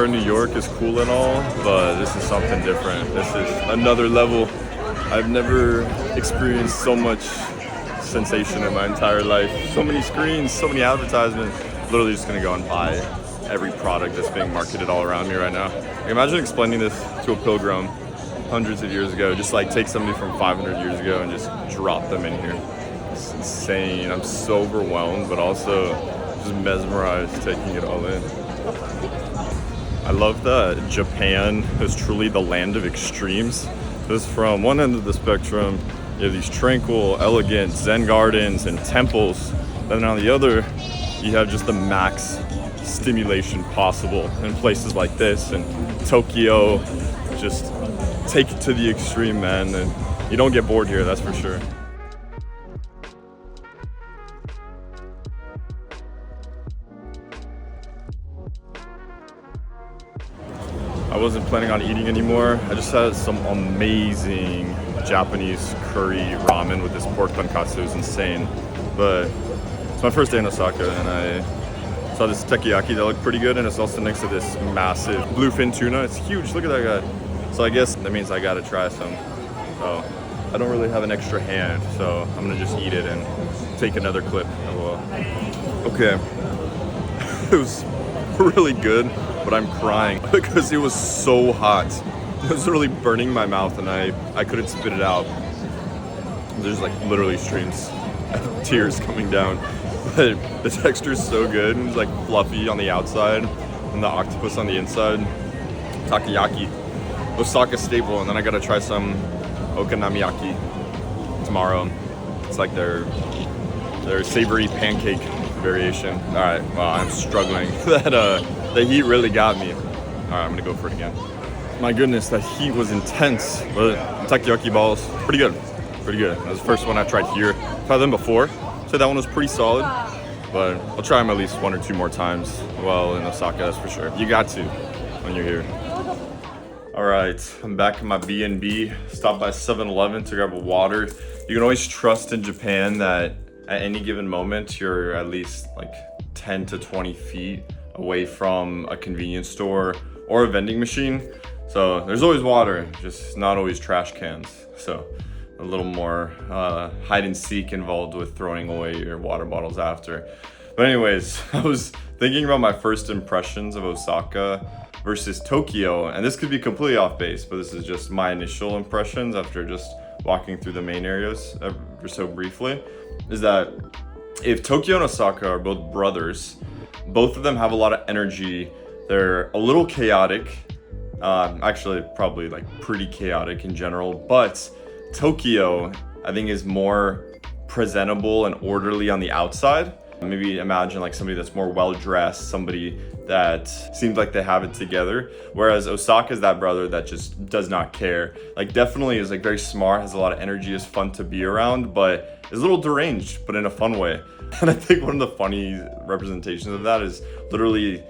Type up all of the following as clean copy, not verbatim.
in New York is cool and all, but this is something different. This is another level. I've never experienced so much sensation in my entire life. So many screens, so many advertisements. Literally just gonna go and buy every product that's being marketed all around me right now. Like, imagine explaining this to a pilgrim hundreds of years ago. Just like take somebody from 500 years ago and just drop them in here. It's insane. I'm so overwhelmed, but also just mesmerized taking it all in. I love that Japan is truly the land of extremes. Because from one end of the spectrum, you have these tranquil, elegant Zen gardens and temples. Then on the other, you have just the max stimulation possible in places like this. And Tokyo, just take it to the extreme, man. And you don't get bored here, that's for sure. I wasn't planning on eating anymore. I just had some amazing Japanese curry ramen with this pork tonkatsu. It was insane. But it's my first day in Osaka, and I saw this takoyaki that looked pretty good, and it's also next to this massive bluefin tuna. It's huge. Look at that guy. So I guess that means I gotta try some. So I don't really have an extra hand, so I'm gonna just eat it and take another clip. Okay. It was really good, but I'm crying because it was so hot. It was literally burning my mouth, and I couldn't spit it out. There's like literally streams of tears coming down. But the texture is so good. It's like fluffy on the outside and the octopus on the inside. Takoyaki, Osaka staple, and then I gotta try some Okonomiyaki tomorrow. It's like their savory pancake variation. All right, well, I'm struggling. The heat really got me. All right, I'm gonna go for it again. My goodness, that heat was intense. But takoyaki balls, pretty good. Pretty good. That was the first one I tried here. Tried them before, so that one was pretty solid. But I'll try them at least one or two more times while in Osaka, that's for sure. You got to when you're here. All right, I'm back in my B&B. Stopped by 7-Eleven to grab a water. You can always trust in Japan that at any given moment, you're at least like 10 to 20 feet away from a convenience store or a vending machine. So there's always water, just not always trash cans. So a little more hide and seek involved with throwing away your water bottles after. But anyways, I was thinking about my first impressions of Osaka versus Tokyo, and this could be completely off base, but this is just my initial impressions after just walking through the main areas ever so briefly, is that if Tokyo and Osaka are both brothers, both of them have a lot of energy. They're a little chaotic, actually probably like pretty chaotic in general, but Tokyo, I think, is more presentable and orderly on the outside. Maybe imagine like somebody that's more well-dressed, somebody that seems like they have it together. Whereas Osaka is that brother that just does not care. Like definitely is like very smart, has a lot of energy, is fun to be around, but is a little deranged, but in a fun way. And I think one of the funny representations of that is literally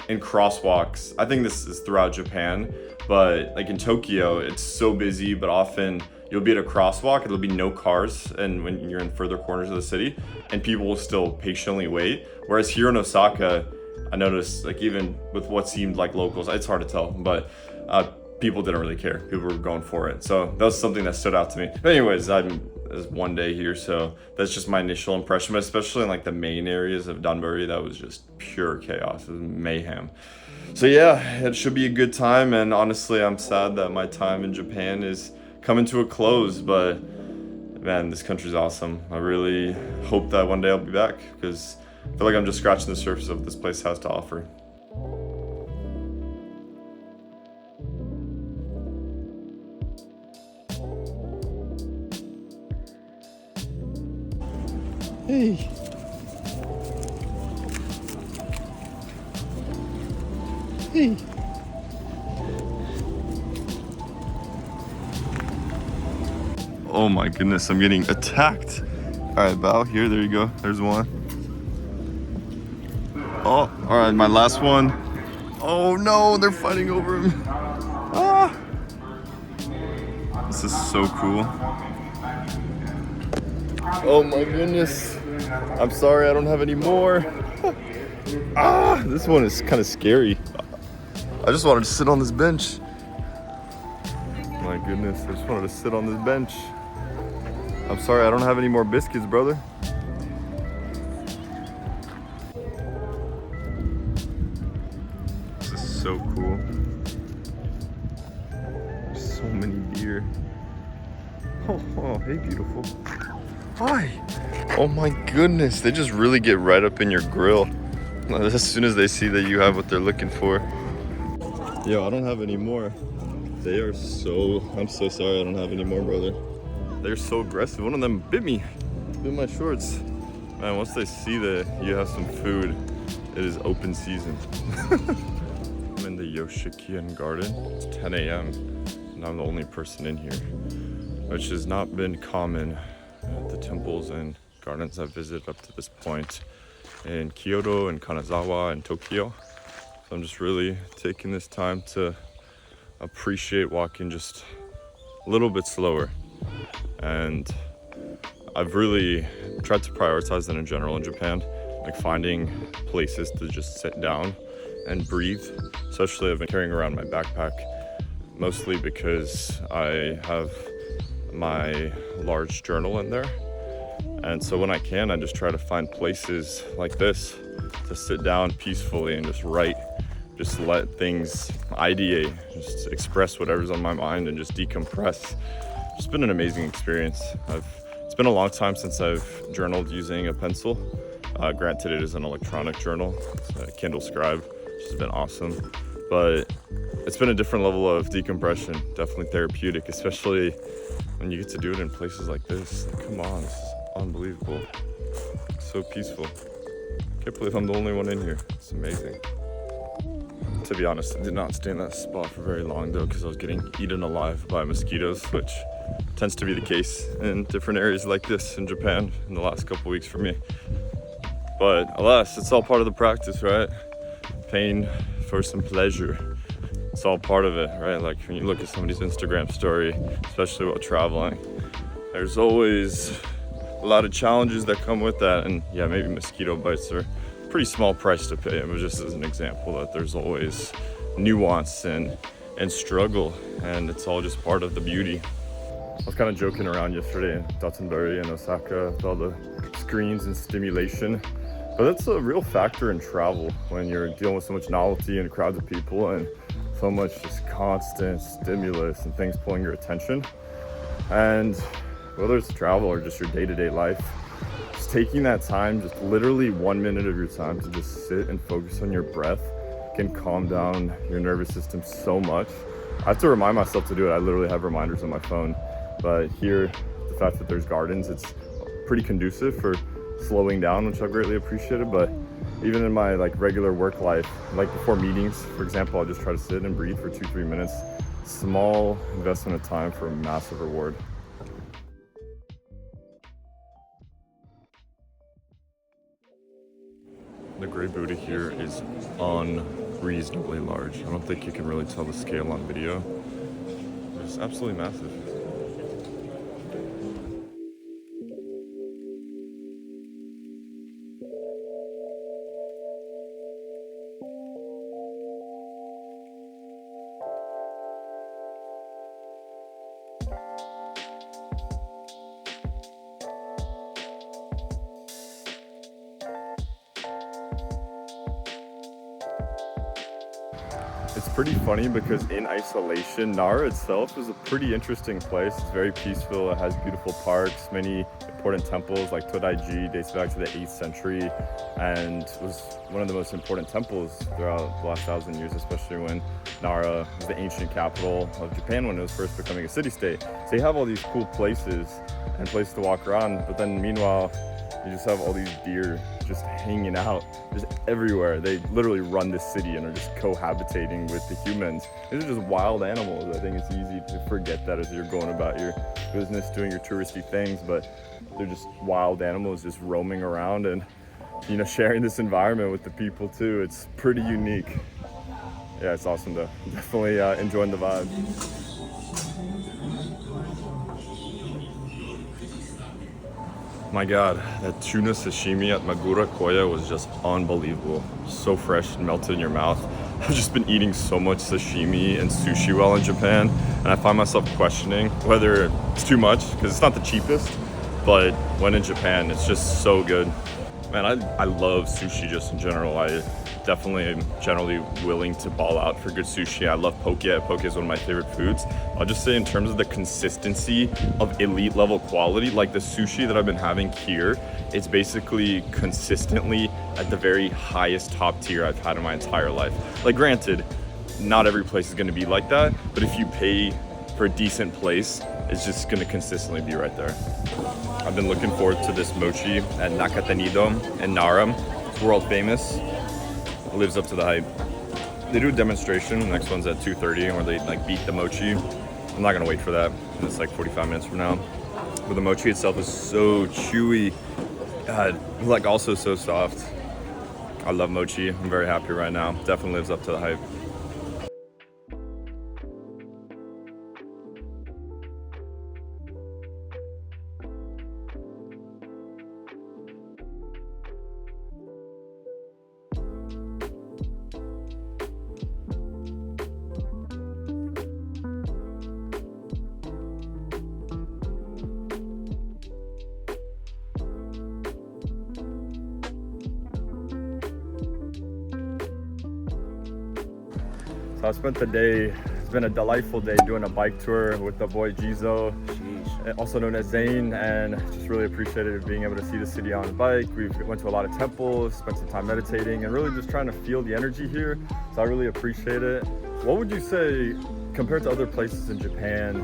in crosswalks. I think this is throughout Japan, but like in Tokyo, it's so busy, but often you'll be at a crosswalk, it'll be no cars, and when you're in further corners of the city, and people will still patiently wait. Whereas here in Osaka, I noticed like even with what seemed like locals, it's hard to tell, but people didn't really care. People were going for it. So that was something that stood out to me. But anyways, it's one day here, so that's just my initial impression, but especially in like the main areas of Dotonburi, that was just pure chaos. It was mayhem. So yeah, it should be a good time, and honestly, I'm sad that my time in Japan is coming to a close, but man, this country's awesome. I really hope that one day I'll be back, because I feel like I'm just scratching the surface of what this place has to offer. Hey. Hey. Oh my goodness, I'm getting attacked. All right, bow here, there you go. There's one. Oh, all right, my last one. Oh no, they're fighting over him. Ah. This is so cool. Oh my goodness. I'm sorry, I don't have any more. Ah, this one is kind of scary. I just wanted to sit on this bench. My goodness, I just wanted to sit on this bench. I'm sorry, I don't have any more biscuits, brother. This is so cool. So many deer. Oh, hey, beautiful. Hi. Oh my goodness, they just really get right up in your grill as soon as they see that you have what they're looking for. Yo, I don't have any more. They are so, I'm so sorry I don't have any more, brother. They're so aggressive. One of them bit me, bit my shorts. Man, once they see that you have some food, it is open season. I'm in the Yoshikian garden. It's 10 a.m. and I'm the only person in here, which has not been common at the temples and gardens I've visited up to this point in Kyoto and Kanazawa and Tokyo. So I'm just really taking this time to appreciate walking just a little bit slower. And I've really tried to prioritize that in general in Japan, like finding places to just sit down and breathe. Especially I've been carrying around my backpack, mostly because I have my large journal in there. And so when I can, I just try to find places like this to sit down peacefully and just write, just let things ideate, just express whatever's on my mind and just decompress. It's been an amazing experience. It's been a long time since I've journaled using a pencil. Granted, it is an electronic journal, it's a Kindle Scribe, which has been awesome. But it's been a different level of decompression, definitely therapeutic, especially when you get to do it in places like this. Like, come on, this is unbelievable. It's so peaceful. Can't believe I'm the only one in here. It's amazing. To be honest, I did not stay in that spot for very long though, because I was getting eaten alive by mosquitoes, which tends to be the case in different areas like this in Japan in the last couple weeks for me. But alas, it's all part of the practice, right? Pain for some pleasure. It's all part of it, right? Like when you look at somebody's Instagram story, especially while traveling, there's always a lot of challenges that come with that. And yeah, maybe mosquito bites are a pretty small price to pay, but just as an example that there's always nuance and struggle, and it's all just part of the beauty. I was kind of joking around yesterday in Dotonburi in Osaka with all the screens and stimulation, but that's a real factor in travel when you're dealing with so much novelty and crowds of people and so much just constant stimulus and things pulling your attention. And whether it's travel or just your day-to-day life, just taking that time, just literally 1 minute of your time to just sit and focus on your breath can calm down your nervous system so much. I have to remind myself to do it. I literally have reminders on my phone. But here, the fact that there's gardens, it's pretty conducive for slowing down, which I've greatly appreciated. But even in my regular work life, like before meetings, for example, I'll just try to sit and breathe for 2-3 minutes. Small investment of time for a massive reward. The gray Buddha here is unreasonably large. I don't think you can really tell the scale on video. It's absolutely massive. It's pretty funny because in isolation, Nara itself is a pretty interesting place. It's very peaceful, it has beautiful parks, many important temples like Todai-Ji dates back to the 8th century and was one of the most important temples throughout the last 1,000 years, especially when Nara was the ancient capital of Japan when it was first becoming a city-state. So you have all these cool places and places to walk around, but then meanwhile, you just have all these deer just hanging out just everywhere. They literally run this city and are just cohabitating with the humans. These are just wild animals. I think it's easy to forget that as you're going about your business, doing your touristy things, but they're just wild animals just roaming around and, you know, sharing this environment with the people too. It's pretty unique. Yeah, it's awesome though. Definitely enjoying the vibe. My God, that tuna sashimi at Magura Koya was just unbelievable. So fresh and melted in your mouth. I've just been eating so much sashimi and sushi while in Japan, and I find myself questioning whether it's too much, because it's not the cheapest, but when in Japan, it's just so good. Man, I love sushi just in general. I definitely am generally willing to ball out for good sushi. I love poke. Poke is one of my favorite foods. I'll just say in terms of the consistency of elite level quality, like the sushi that I've been having here, it's basically consistently at the very highest top tier I've had in my entire life. Like granted, not every place is gonna be like that, but if you pay for a decent place, it's just gonna consistently be right there. I've been looking forward to this mochi at Nakatanido in Nara. It's world famous. It lives up to the hype. They do a demonstration. The next one's at 2:30 where they like beat the mochi. I'm not gonna wait for that. It's like 45 minutes from now. But the mochi itself is so chewy. God, like also so soft. I love mochi. I'm very happy right now. Definitely lives up to the hype. So I spent the day, it's been a delightful day doing a bike tour with the boy Jizo, also known as Zane, and just really appreciated being able to see the city on a bike. We went to a lot of temples, spent some time meditating, and really just trying to feel the energy here. So I really appreciate it. What would you say, compared to other places in Japan,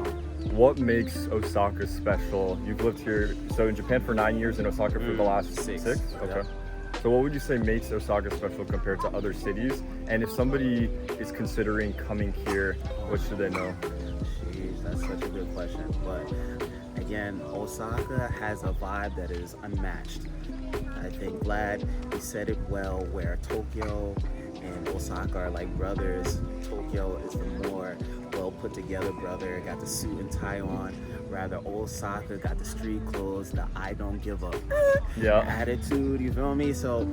what makes Osaka special? You've lived here, so in Japan for 9 years, in Osaka for the last six? Okay. Yeah. So what would you say makes Osaka special compared to other cities? And if somebody is considering coming here, what should they know? Jeez, that's such a good question. But again, Osaka has a vibe that is unmatched. I think Vlad, he said it well, where Tokyo and Osaka are like brothers. Tokyo is the more well put together brother, got the suit and tie on. Rather, Osaka got the street clothes, the I don't give a attitude, you feel me? So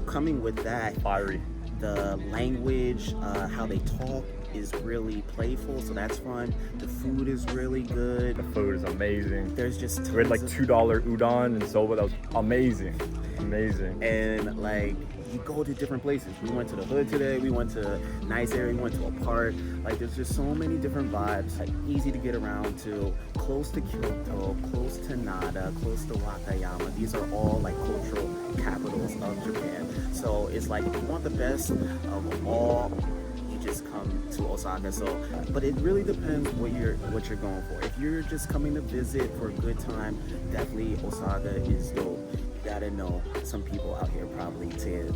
coming with that, Fiery. the language, how they talk is really playful, so that's fun. The food is really good. The food is amazing. There's just We had like $2 udon and soba. That was amazing. Amazing. And like, you go to different places. We went to the hood today, we went to a nice area, we went to a park. Like, there's just so many different vibes. Like, easy to get around to, close to Kyoto, close to Nara, close to Wakayama. These are all like cultural capitals of Japan. So it's like, if you want the best of all, you just come to Osaka. So, but it really depends what you're going for. If you're just coming to visit for a good time, definitely Osaka is dope. You gotta know some people out here probably to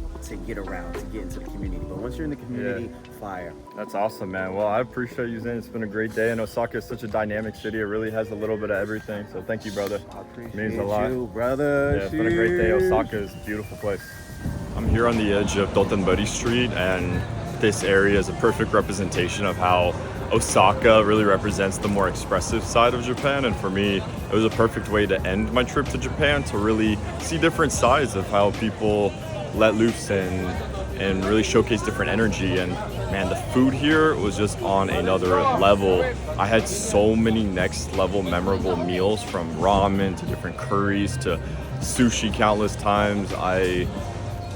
get around, to get into the community. But once you're in the community, fire. That's awesome, man. Well, I appreciate you, Zane. It's been a great day. And Osaka is such a dynamic city. It really has a little bit of everything. So thank you, brother. I appreciate Means a lot. you, brother. Yeah, it's been a great day. Osaka is a beautiful place. I'm here on the edge of Dotonburi Street, and this area is a perfect representation of how Osaka really represents the more expressive side of Japan. And for me, it was a perfect way to end my trip to Japan, to really see different sides of how people let loose and really showcase different energy. And man, the food here was just on another level. I had so many next level memorable meals, from ramen to different curries to sushi countless times. I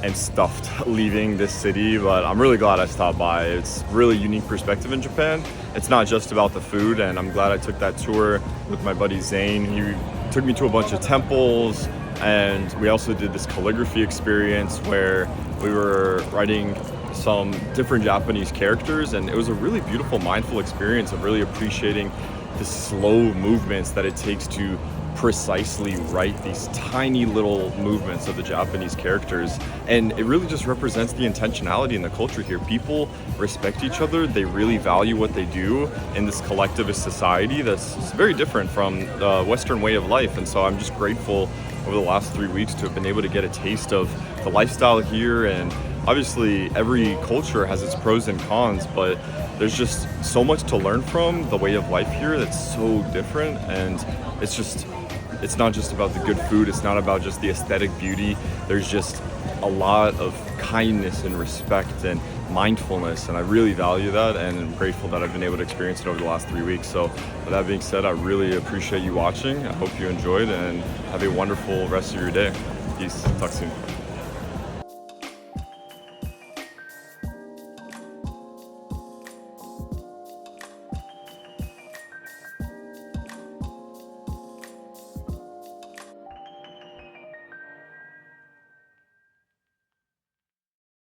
am stuffed leaving this city, but I'm really glad I stopped by. It's really unique perspective in Japan. It's not just about the food, and I'm glad I took that tour with my buddy Zane. He took me to a bunch of temples, and we also did this calligraphy experience where we were writing some different Japanese characters, and it was a really beautiful, mindful experience of really appreciating the slow movements that it takes to precisely write these tiny little movements of the Japanese characters. And it really just represents the intentionality in the culture here. People respect each other. They really value what they do in this collectivist society that's very different from the Western way of life. And so I'm just grateful over the last 3 weeks to have been able to get a taste of the lifestyle here. And obviously every culture has its pros and cons, but there's just so much to learn from the way of life here that's so different. And it's not just about the good food, it's not about just the aesthetic beauty. There's just a lot of kindness and respect, and mindfulness, and I really value that, and I'm grateful that I've been able to experience it over the last 3 weeks. So with that being said, I really appreciate you watching. I hope you enjoyed, and have a wonderful rest of your day. Peace. Talk soon.